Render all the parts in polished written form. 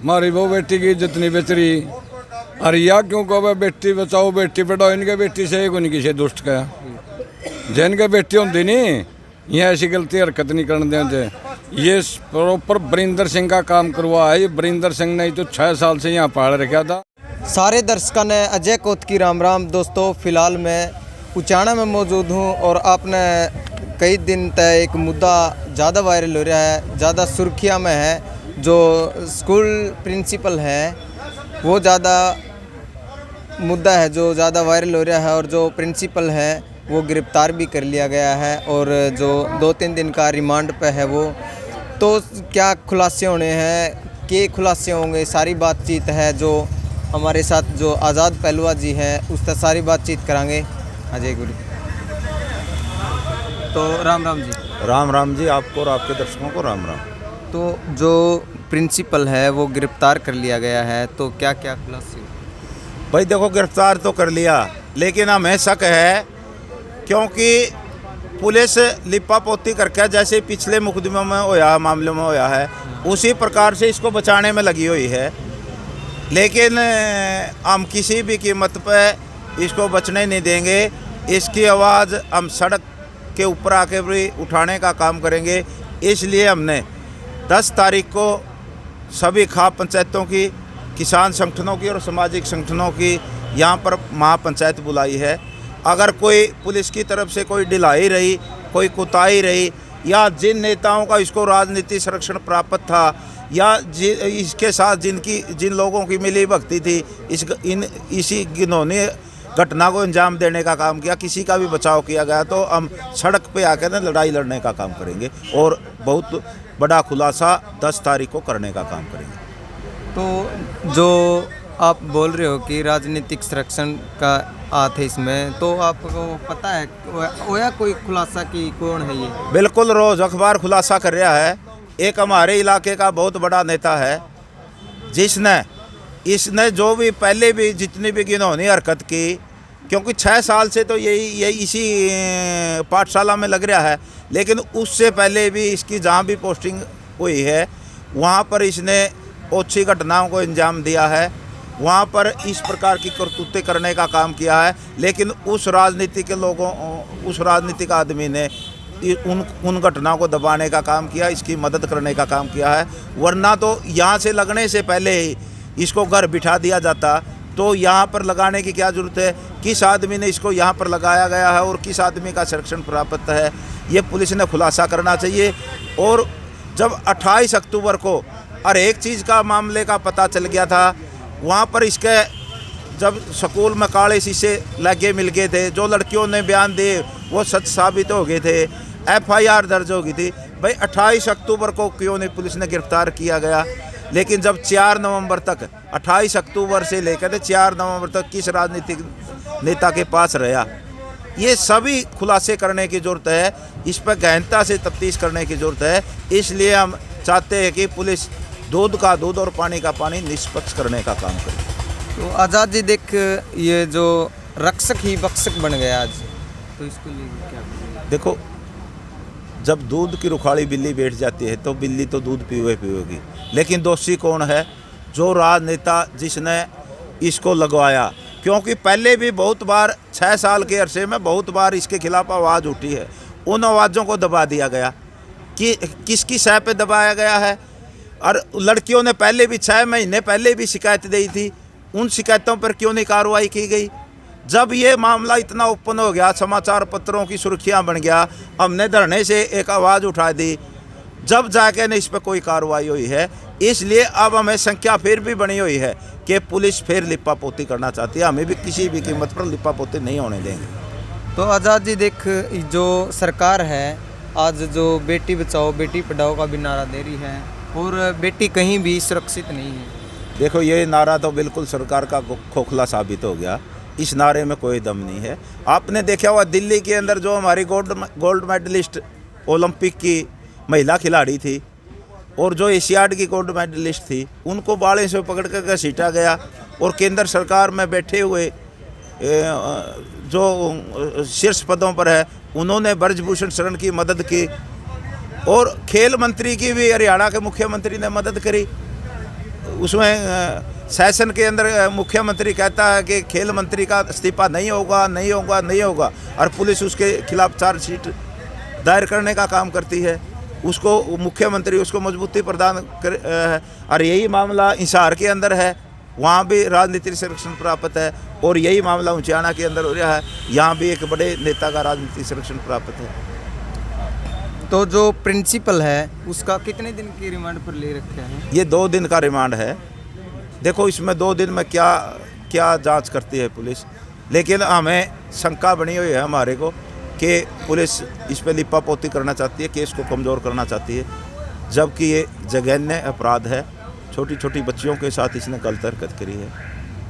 हमारी वो बेटी की इज्जत नहीं बच रही। अरे या क्यों कहो बेटी बचाओ बेटी पढ़ाओ, इनके बेटी से को नहीं किसी दुष्ट का जिनके बेटी होती नहीं ये ऐसी गलती हरकत नहीं करने देते। ये प्रॉपर वरिंदर सिंह का काम करवा है। वरिंदर सिंह ने तो 6 साल से यहाँ पाल रखा था। सारे दर्शकों ने अजय कोत की राम राम। दोस्तों फ़िलहाल मैं उचाना में मौजूद हूँ और आपने कई दिन तक एक मुद्दा ज़्यादा वायरल हो रहा है, ज़्यादा सुर्खियाँ में है। जो स्कूल प्रिंसिपल है वो ज़्यादा मुद्दा है जो ज़्यादा वायरल हो रहा है और जो प्रिंसिपल है वो गिरफ़्तार भी कर लिया गया है और जो 2-3 दिन का रिमांड पे है वो। तो क्या खुलासे होने हैं, क्या खुलासे होंगे, सारी बातचीत है जो हमारे साथ जो आज़ाद पहलवा जी हैं उससे सारी बातचीत करांगे। अजय गुरु तो राम राम जी। राम राम जी, आपको और आपके दर्शकों को राम राम। तो जो प्रिंसिपल है वो गिरफ़्तार कर लिया गया है, तो क्या क्या खुलासे? भाई देखो, गिरफ्तार तो कर लिया लेकिन हमें शक है क्योंकि पुलिस लिपा पोती करके जैसे पिछले मुकदमों में होया, मामले में होया है, उसी प्रकार से इसको बचाने में लगी हुई है। लेकिन हम किसी भी कीमत पे इसको बचने नहीं देंगे। इसकी आवाज़ हम सड़क के ऊपर आके भी उठाने का काम करेंगे। इसलिए हमने 10 तारीख को सभी खाप पंचायतों की, किसान संगठनों की और सामाजिक संगठनों की यहाँ पर महापंचायत बुलाई है। अगर कोई पुलिस की तरफ से कोई ढिलाई रही, कोई कुताही रही, या जिन नेताओं का इसको राजनीतिक संरक्षण प्राप्त था या इसके साथ जिन लोगों की मिली भगती थी, इसी घिनौनी घटना को अंजाम देने का काम किया, किसी का भी बचाव किया गया, तो हम सड़क पे आकर ना लड़ाई लड़ने का काम करेंगे और बहुत बड़ा खुलासा 10 तारीख को करने का काम करेंगे। तो जो आप बोल रहे हो कि राजनीतिक संरक्षण का हाथ है इसमें, तो आपको पता है होया कोई खुलासा कि कौन है ये? बिल्कुल, रोज़ अखबार खुलासा कर रहा है। एक हमारे इलाके का बहुत बड़ा नेता है इसने जो भी पहले भी जितनी भी घिनौनी हरकत की, क्योंकि 6 साल से तो यही इसी पाठशाला में लग रहा है, लेकिन उससे पहले भी इसकी जहाँ भी पोस्टिंग हुई है वहाँ पर इसने ओछी घटनाओं को अंजाम दिया है, वहाँ पर इस प्रकार की करतूतें करने का काम किया है। लेकिन उस राजनीति के लोगों, उस राजनीतिक आदमी ने उन घटनाओं को दबाने का काम किया, इसकी मदद करने का काम किया है। वरना तो यहाँ से लगने से पहले ही इसको घर बिठा दिया जाता, तो यहाँ पर लगाने की क्या ज़रूरत है? किस आदमी ने इसको यहाँ पर लगाया गया है और किस आदमी का संरक्षण प्राप्त है, ये पुलिस ने खुलासा करना चाहिए। और जब 28 अक्टूबर को हर एक चीज़ का मामले का पता चल गया था, वहाँ पर इसके जब स्कूल में काले शीशे लगे मिल गए थे, जो लड़कियों ने बयान दिए वो सच साबित हो गए थे, FIR दर्ज हो गई थी। भाई 28 अक्टूबर को क्यों नहीं पुलिस ने गिरफ्तार किया गया? लेकिन जब 4 नवंबर तक, 28 अक्टूबर से लेकर 4 नवंबर तक किस राजनीतिक नेता के पास रहा, ये सभी खुलासे करने की ज़रूरत है। इस पर गहनता से तफ्तीश करने की ज़रूरत है। इसलिए हम चाहते हैं कि पुलिस दूध का दूध और पानी का पानी निष्पक्ष करने का काम करे। तो आज़ाद जी, देख ये जो रक्षक ही बक्षक बन गया आज, तो इसको लेकर क्या? देखो, जब दूध की रुखाड़ी बिल्ली बैठ जाती है तो बिल्ली तो दूध पीवेगी, लेकिन दोषी कौन है? जो राजनेता जिसने इसको लगवाया। क्योंकि पहले भी बहुत बार 6 साल के अरसे में बहुत बार इसके खिलाफ आवाज़ उठी है, उन आवाज़ों को दबा दिया गया। कि किसकी सह पे दबाया गया है? और लड़कियों ने पहले भी 6 महीने पहले भी शिकायत दी थी, उन शिकायतों पर क्यों नहीं कार्रवाई की गई? जब ये मामला इतना ओपन हो गया, समाचार पत्रों की सुर्खियां बन गया, हमने धरने से एक आवाज़ उठा दी, जब जाके नहीं इस पर कोई कार्रवाई हुई है। इसलिए अब हमें संख्या फिर भी बनी हुई है कि पुलिस फिर लिपा पोती करना चाहती है। हमें भी किसी भी कीमत पर लिपा पोती नहीं होने देंगे। तो आज़ाद जी, देख जो सरकार है आज जो बेटी बचाओ बेटी पढ़ाओ का भी नारा दे रही है और बेटी कहीं भी सुरक्षित नहीं है। देखो, ये नारा तो बिल्कुल सरकार का खोखला साबित हो गया। इस नारे में कोई दम नहीं है। आपने देखा हुआ दिल्ली के अंदर जो हमारी गोल्ड मेडलिस्ट ओलंपिक की महिला खिलाड़ी थी और जो एशियाड की गोल्ड मेडलिस्ट थी, उनको बाड़े से पकड़ कर घसीटा गया और केंद्र सरकार में बैठे हुए जो शीर्ष पदों पर है उन्होंने ब्रजभूषण शरण की मदद की और खेल मंत्री की भी हरियाणा के मुख्यमंत्री ने मदद करी। उसमें सेशन के अंदर मुख्यमंत्री कहता है कि खेल मंत्री का इस्तीफा नहीं होगा, नहीं होगा, नहीं होगा, और पुलिस उसके खिलाफ चार्जशीट दायर करने का काम करती है। उसको मुख्यमंत्री उसको मजबूती प्रदान कर और यही मामला हिसार के अंदर है, वहाँ भी राजनीतिक संरक्षण प्राप्त है, और यही मामला उचाना के अंदर हो रहा है, यहाँ भी एक बड़े नेता का राजनीतिक संरक्षण प्राप्त है। तो जो प्रिंसिपल है उसका कितने दिन की रिमांड पर ले रखे हैं? ये 2 दिन का रिमांड है। देखो इसमें 2 दिन में क्या क्या जांच करती है पुलिस, लेकिन हमें शंका बनी हुई है हमारे को कि पुलिस इस पर लिपापोती करना चाहती है, केस को कमज़ोर करना चाहती है, जबकि ये जघन्य अपराध है। छोटी छोटी बच्चियों के साथ इसने गलत हरकत करी है,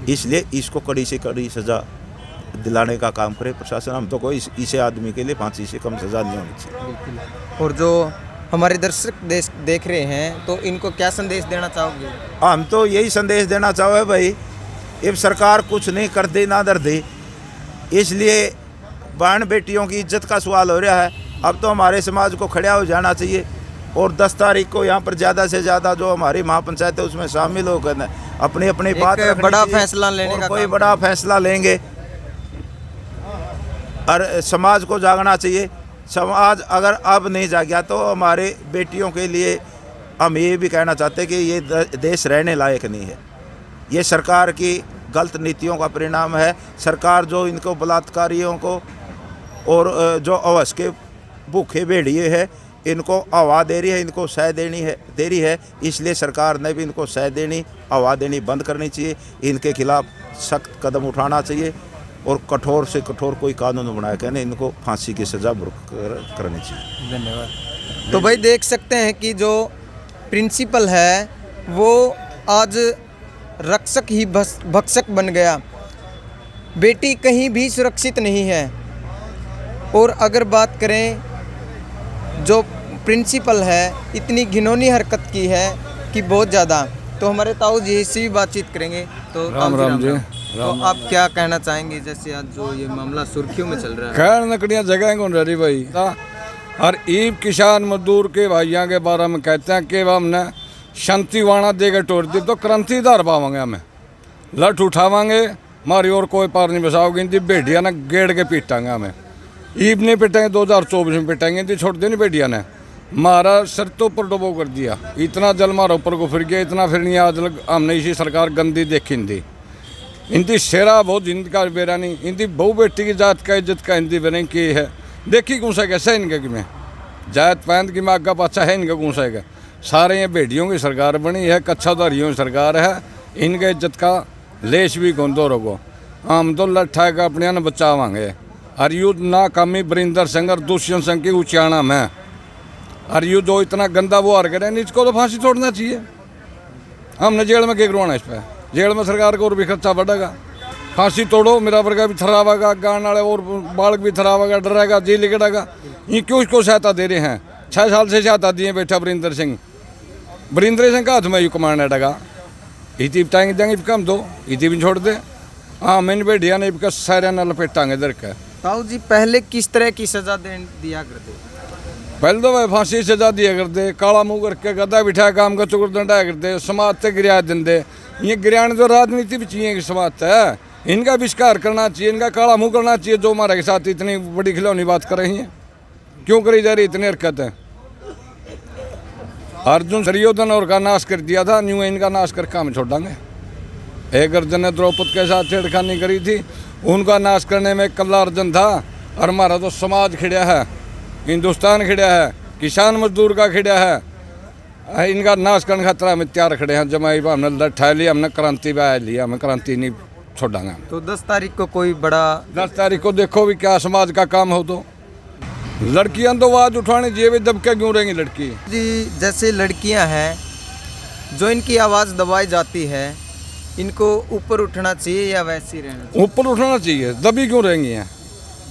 इसलिए इसको कड़ी से कड़ी सज़ा दिलाने का काम करे प्रशासन। हम तो कोई इसे आदमी के लिए फांसी से कम सज़ा नहीं होनी चाहिए। और जो हमारे दर्शक देख रहे हैं तो इनको क्या संदेश देना चाहोगे? हम तो यही संदेश देना चाहे भाई, अब सरकार कुछ नहीं कर दी ना दर दी, इसलिए बहन बेटियों की इज्जत का सवाल हो रहा है। अब तो हमारे समाज को खड़ा हो जाना चाहिए, और 10 तारीख को यहाँ पर ज़्यादा से ज़्यादा जो हमारी महापंचायत है उसमें शामिल होकर अपनी अपनी बात बड़ा फैसला लेने का कोई बड़ा फैसला लेंगे, और समाज को जागना चाहिए। समाज अगर अब नहीं जागा तो हमारे बेटियों के लिए हम ये भी कहना चाहते हैं कि ये देश रहने लायक नहीं है। ये सरकार की गलत नीतियों का परिणाम है। सरकार जो इनको बलात्कारियों को और जो अवश के भूखे भेड़िए है इनको हवा दे रही है, इनको सह दे रही है, इसलिए सरकार ने भी इनको सह देनी, हवा देनी बंद करनी चाहिए। इनके खिलाफ सख्त कदम उठाना चाहिए, और कठोर से कठोर कोई कानून बनाया कहने इनको फांसी की सज़ा करनी चाहिए। धन्यवाद। तो भाई देख सकते हैं कि जो प्रिंसिपल है वो आज रक्षक ही भक्षक बन गया। बेटी कहीं भी सुरक्षित नहीं है। और अगर बात करें जो प्रिंसिपल है इतनी घिनौनी हरकत की है कि बहुत ज़्यादा। तो हमारे ताऊ जी से भी बातचीत करेंगे। तो राम जी। तो आप क्या कहना चाहेंगे, जैसे आज जो ये मामला सुर्खियों में चल रहा है? खैर नकड़ियाँ जगह कौन रही भाई, और ईब किसान मजदूर के भाइयों के बारे में कहते हैं कि हमने शांतिवाणा देकर तोड़ दी तो क्रांति धार पावांगे, हमें लठ उठावांगे, हमारी और कोई पार नहीं बसाओगे। इनकी बेटियाँ ने गेड़ के पीटांगे, हमें ईब नहीं पिटेंगे, 2024 में पिटेंगे। इनकी छोड़ दी नहीं बेटिया ने, मारा सर तो ऊपर डुबो कर दिया। इतना जल मारा ऊपर को फिर गया, इतना फिर नहीं आज हमने इसी सरकार गंदी देखी थी। इनकी शेरा बहुत इनका बेरा नहीं, इनकी बहु बेटी की जात का इज्जत का हिंदी बने की है। देखी कौन सा कैसा इनका कि मैं जात पैंत की मैं आगा पाछा है इनका कौन सा है। सारे ये बेटियों की सरकार बनी है, कच्छाधारियों की सरकार है, इनके इज्जत का लेश भी गोंदो रखो। हम तो लट्ठा का अपने न बचावांगे। और यू नाकामी बरिंदर सिंह और दुष्यंत सिंह की उचाना में, और यू जो इतना गंदा वो हार करें इसको तो फांसी छोड़ना चाहिए। हमने जेल में क्या करवाना इस पर, जेल में सरकार को और भी खर्चा बढ़ेगा। फांसी तोड़ो, मेरा वर्गा भी थरावेगा, गान वाले और बालक भी थरावेगा, डरेगा, जी लिखेगा। ये क्यों इसको सहायता दे रहे हैं? 6 साल से सहायता दिए बैठा बरिंदर सिंह का हाथ में यू कमांड हटेगा। इतनी बताएंगे देंगे कम दो, इतनी भी छोड़ दे। हाँ मैंने बैठिया नहीं बिका सारे न लपेटांगे इधर का। ताऊ जी पहले किस तरह की सजा दिया करते? पहले तो वह फांसी सजा दिया करते, काला मुँह करके गद्दा बिठाया काम का चुकर दंडाया करते, समाज से गिराया देंगे। ये गिराने जो राजनीति भी चाहिए कि समाज है, इनका विष्कार करना चाहिए, इनका काला मुँह करना चाहिए। जो हमारे साथ इतनी बड़ी खिलौनी बात कर रही हैं, क्यों करी जा रही इतनी हरकत है? अर्जुन दुर्योधन और का नाश कर दिया था, न्यू इनका नाश करके हम छोड़ांगे। एक अर्जुन ने द्रौपदी के साथ छेड़खानी करी थी, उनका नाश करने में कल्ला अर्जुन था। और हमारा तो समाज खिड़ा है, हिंदुस्तान खिड़ा है, किसान मजदूर का खिड़ा है। इनका नाश करने खतरा में तैयार खड़े हैं। जमाई हमने लठा लिया, हमने क्रांति बहा लिया, हमें क्रांति नहीं छोड़ांगे। तो 10 तारीख को कोई बड़ा 10 तारीख को देखो भी क्या समाज का काम हो। तो लड़कियां तो आवाज उठाने चाहिए भी, दबके क्यों रहेंगी लड़की जी? जैसे लड़कियां हैं जो इनकी आवाज़ दबाई जाती है, इनको ऊपर उठना चाहिए या वैसे ही रहना चाहिए? ऊपर उठना चाहिए, दबी क्यों रहेंगी हैं?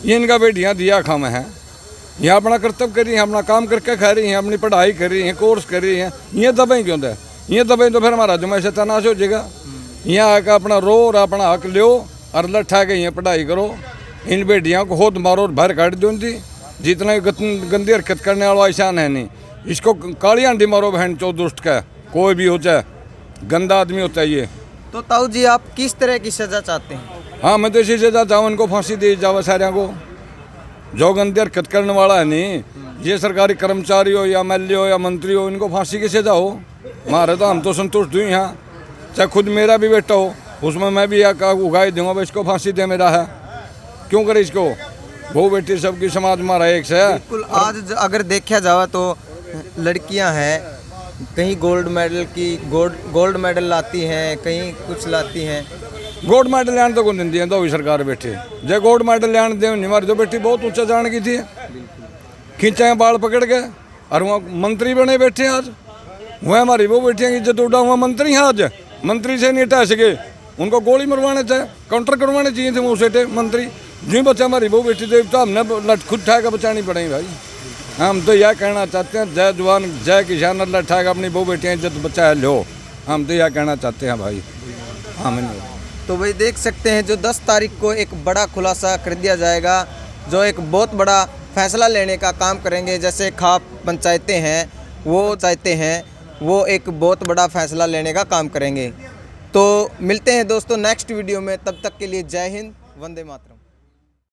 ये इनका बेटियां दिया खाम है, ये अपना कर्तव्य कर रही हैं, अपना काम करके खा रही हैं, अपनी पढ़ाई कर रही हैं, कोर्स कर रही हैं। ये दबाई क्यों दे? ये दबाई तो फिर हमारा जमा से तनाश हो जाएगा। यहाँ आकर अपना रो और अपना हक लो और लठा के यहाँ पढ़ाई करो। इन बेटियों को खुद मारो और भर काट दो। इनकी जितना गंदी हरकत करने वाला ऐसा है नहीं, इसको काली आंटी मारो बहन चो दुष्ट का, कोई भी हो चाहे गंदा आदमी होता है ये। तो ताऊ जी आप किस तरह की सजा चाहते हैं? हाँ, मैं तो इसी सजा चाहूँ, इनको फांसी दी जावे सारिਆਂ को। जो गंदी हरकत करने वाला है नहीं, ये सरकारी कर्मचारी हो या एमएलए हो या मंत्री हो, इनको फांसी की सजा हो। हमारे तो हम तो संतुष्ट हुई यहाँ, चाहे खुद मेरा भी बेटा हो, उसमें मैं भी उगाई दूंगा, भाई इसको फांसी दे, मेरा है क्यों करे इसको। वो बेटी सबकी समाज हमारा एक से है। बिल्कुल। आज अगर देखा जाए तो लड़कियां हैं, कहीं गोल्ड मेडल लाती हैं, कहीं कुछ लाती हैं। गोल्ड मेडल लैंड तो कौन दी है, तो भी सरकार बैठे जे गोल्ड मेडल लैंड दे नहीं, हमारी तो बेटी बहुत ऊंचा जान की थी, खींचा है बाल पकड़ के, और वहाँ मंत्री बने बैठे आज। वह हमारी वो बेटियाँ की इज्जत उड़ा हुआ मंत्री हैं आज, मंत्री से नहीं हटा सके, उनको गोली मरवाने चाहिए, काउंटर करवाने चाहिए थे मुँह से मंत्री। जी बच्चा हमारी वो बेटी तो हमने खुद ठा के बचानी पड़ेगी भाई। हम तो यह कहना चाहते हैं, जय जवान जय किसान, अल्लाह ठा के अपनी वो बेटियाँ इज्जत बचा लो, हम तो यह कहना चाहते हैं भाई। हाँ, तो भाई देख सकते हैं जो 10 तारीख को एक बड़ा खुलासा कर दिया जाएगा, जो एक बहुत बड़ा फैसला लेने का काम करेंगे। जैसे खाप पंचायतें हैं, वो चाहते हैं वो एक बहुत बड़ा फैसला लेने का काम करेंगे। तो मिलते हैं दोस्तों नेक्स्ट वीडियो में, तब तक के लिए जय हिंद, वंदे मातरम।